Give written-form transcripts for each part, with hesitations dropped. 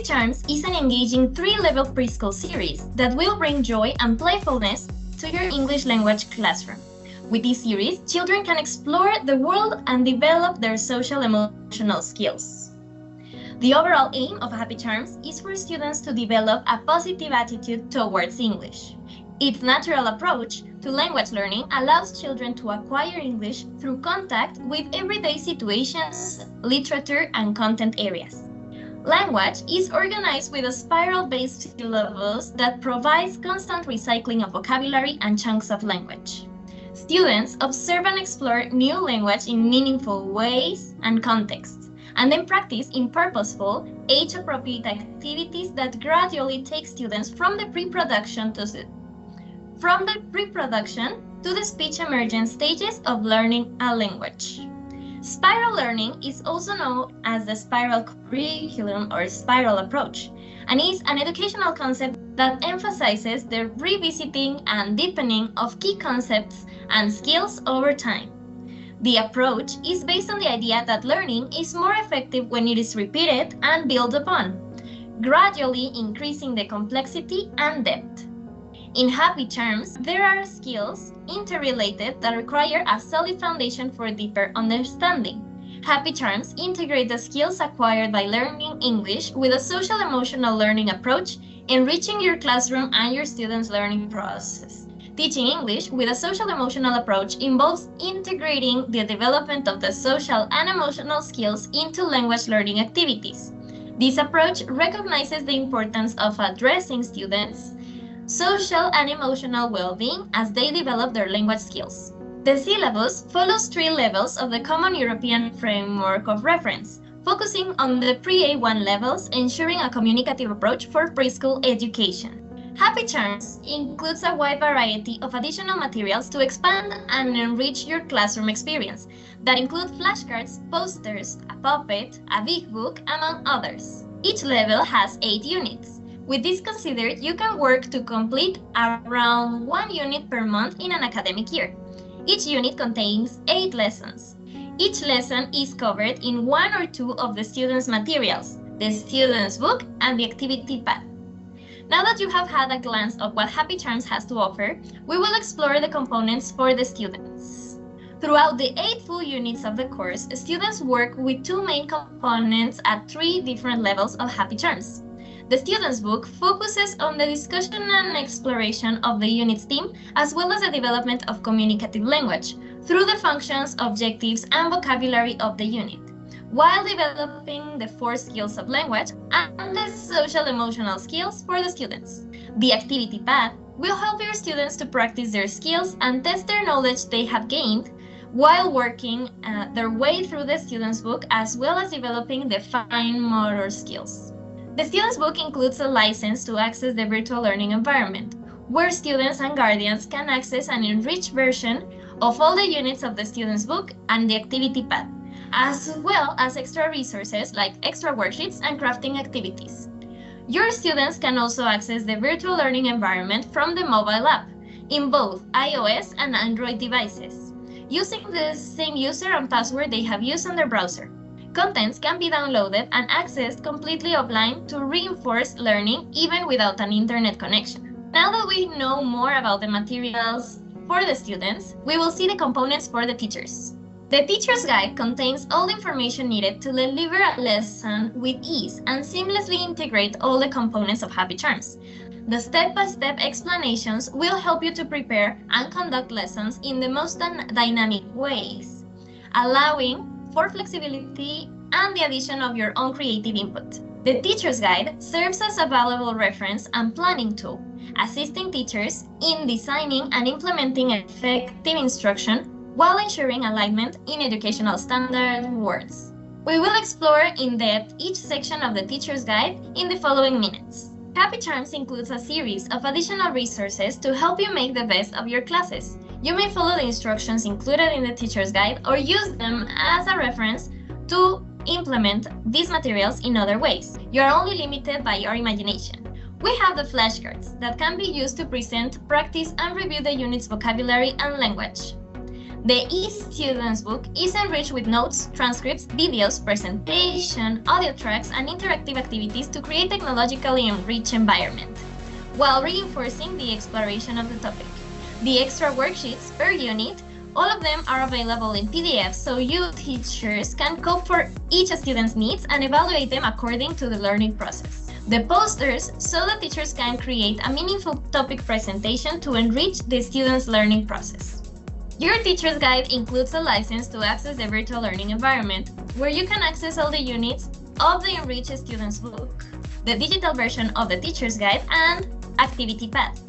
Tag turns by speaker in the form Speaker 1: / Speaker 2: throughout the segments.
Speaker 1: Happy Charms is an engaging 3-level preschool series that will bring joy and playfulness to your English language classroom. With this series, children can explore the world and develop their social emotional skills. The overall aim of Happy Charms is for students to develop a positive attitude towards English. Its natural approach to language learning allows children to acquire English through contact with everyday situations, literature, and content areas. Language is organized with a spiral-based syllabus that provides constant recycling of vocabulary and chunks of language. Students observe and explore new language in meaningful ways and contexts, and then practice in purposeful, age-appropriate activities that gradually take students from the pre-production to the speech emergence stages of learning a language. Spiral learning is also known as the spiral curriculum or spiral approach, and is an educational concept that emphasizes the revisiting and deepening of key concepts and skills over time. The approach is based on the idea that learning is more effective when it is repeated and built upon, gradually increasing the complexity and depth. In Happy Charms, there are skills interrelated that require a solid foundation for deeper understanding. Happy Charms integrate the skills acquired by learning English with a social-emotional learning approach, enriching your classroom and your students' learning process. Teaching English with a social-emotional approach involves integrating the development of the social and emotional skills into language learning activities. This approach recognizes the importance of addressing students' social and emotional well-being as they develop their language skills. The syllabus follows 3 levels of the Common European Framework of Reference, focusing on the pre-A1 levels, ensuring a communicative approach for preschool education. Happy Charms includes a wide variety of additional materials to expand and enrich your classroom experience that include flashcards, posters, a puppet, a big book, among others. Each level has 8 units. With this considered, you can work to complete around 1 unit per month in an academic year. Each unit contains 8 lessons. Each lesson is covered in 1 or 2 of the student's materials, the student's book, and the activity pad. Now that you have had a glance of what Happy Charms has to offer, we will explore the components for the students. Throughout the 8 full units of the course, students work with 2 main components at 3 different levels of Happy Charms. The student's book focuses on the discussion and exploration of the unit's theme, as well as the development of communicative language through the functions, objectives, and vocabulary of the unit, while developing the 4 skills of language and the social-emotional skills for the students. The activity pad will help your students to practice their skills and test their knowledge they have gained while working their way through the student's book, as well as developing the fine motor skills. The student's book includes a license to access the virtual learning environment, where students and guardians can access an enriched version of all the units of the student's book and the activity pad, as well as extra resources like extra worksheets and crafting activities. Your students can also access the virtual learning environment from the mobile app in both iOS and Android devices, using the same user and password they have used on their browser. Contents can be downloaded and accessed completely offline to reinforce learning even without an internet connection. Now that we know more about the materials for the students, we will see the components for the teachers. The teacher's guide contains all the information needed to deliver a lesson with ease and seamlessly integrate all the components of Happy Charms. The step-by-step explanations will help you to prepare and conduct lessons in the most dynamic ways, allowing for flexibility and the addition of your own creative input. The teacher's guide serves as a valuable reference and planning tool, assisting teachers in designing and implementing effective instruction while ensuring alignment in educational standard words. We will explore in depth each section of the teacher's guide in the following minutes. Happy Charms includes a series of additional resources to help you make the best of your classes. You may follow the instructions included in the teacher's guide or use them as a reference to implement these materials in other ways. You are only limited by your imagination. We have the flashcards that can be used to present, practice, and review the unit's vocabulary and language. The eStudents book is enriched with notes, transcripts, videos, presentation, audio tracks, and interactive activities to create technologically enriched environment, while reinforcing the exploration of the topic. The extra worksheets per unit, all of them are available in PDF, so you teachers can cope for each student's needs and evaluate them according to the learning process. The posters, so the teachers can create a meaningful topic presentation to enrich the students' learning process. Your teacher's guide includes a license to access the virtual learning environment, where you can access all the units of the enriched students' book, the digital version of the teacher's guide, and activity pad.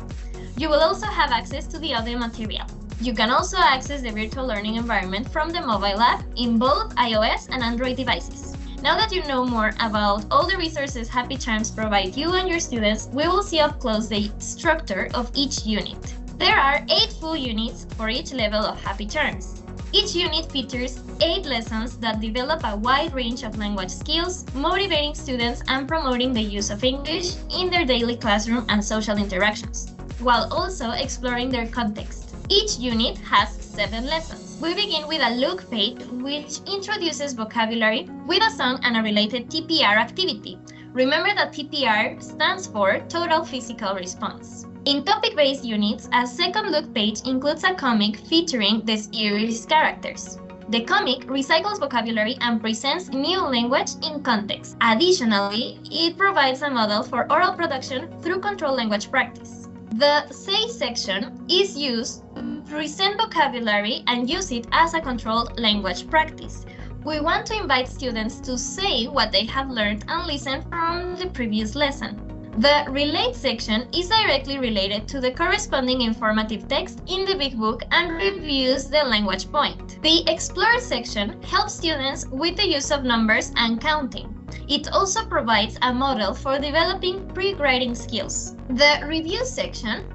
Speaker 1: You will also have access to the audio material. You can also access the virtual learning environment from the mobile app in both iOS and Android devices. Now that you know more about all the resources Happy Charms provide you and your students, we will see up close the structure of each unit. There are 8 full units for each level of Happy Charms. Each unit features 8 lessons that develop a wide range of language skills, motivating students and promoting the use of English in their daily classroom and social interactions, while also exploring their context. Each unit has 7 lessons. We begin with a look page, which introduces vocabulary with a song and a related TPR activity. Remember that TPR stands for Total Physical Response. In topic-based units, a second look page includes a comic featuring the series characters. The comic recycles vocabulary and presents new language in context. Additionally, it provides a model for oral production through controlled language practice. The Say section is used to present vocabulary and use it as a controlled language practice. We want to invite students to say what they have learned and listen from the previous lesson. The Relate section is directly related to the corresponding informative text in the big book and reviews the language point. The Explore section helps students with the use of numbers and counting. It also provides a model for developing pre-grading skills. The Review section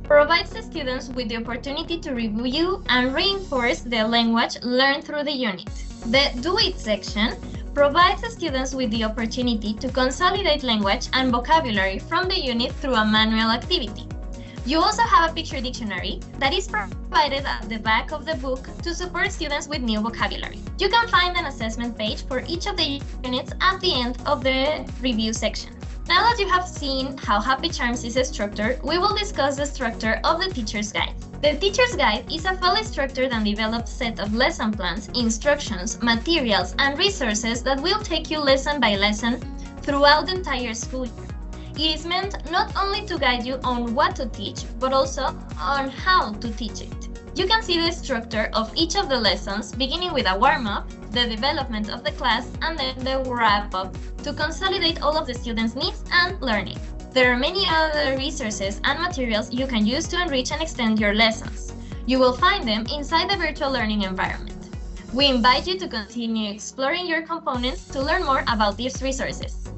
Speaker 1: provides the students with the opportunity to review and reinforce the language learned through the unit. The Do It section provides the students with the opportunity to consolidate language and vocabulary from the unit through a manual activity. You also have a picture dictionary that is provided at the back of the book to support students with new vocabulary. You can find an assessment page for each of the units at the end of the review section. Now that you have seen how Happy Charms is structured, we will discuss the structure of the teacher's guide. The teacher's guide is a fully structured and developed set of lesson plans, instructions, materials, and resources that will take you lesson by lesson throughout the entire school year. It is meant not only to guide you on what to teach, but also on how to teach it. You can see the structure of each of the lessons, beginning with a warm-up, the development of the class, and then the wrap-up to consolidate all of the students' needs and learning. There are many other resources and materials you can use to enrich and extend your lessons. You will find them inside the virtual learning environment. We invite you to continue exploring your components to learn more about these resources.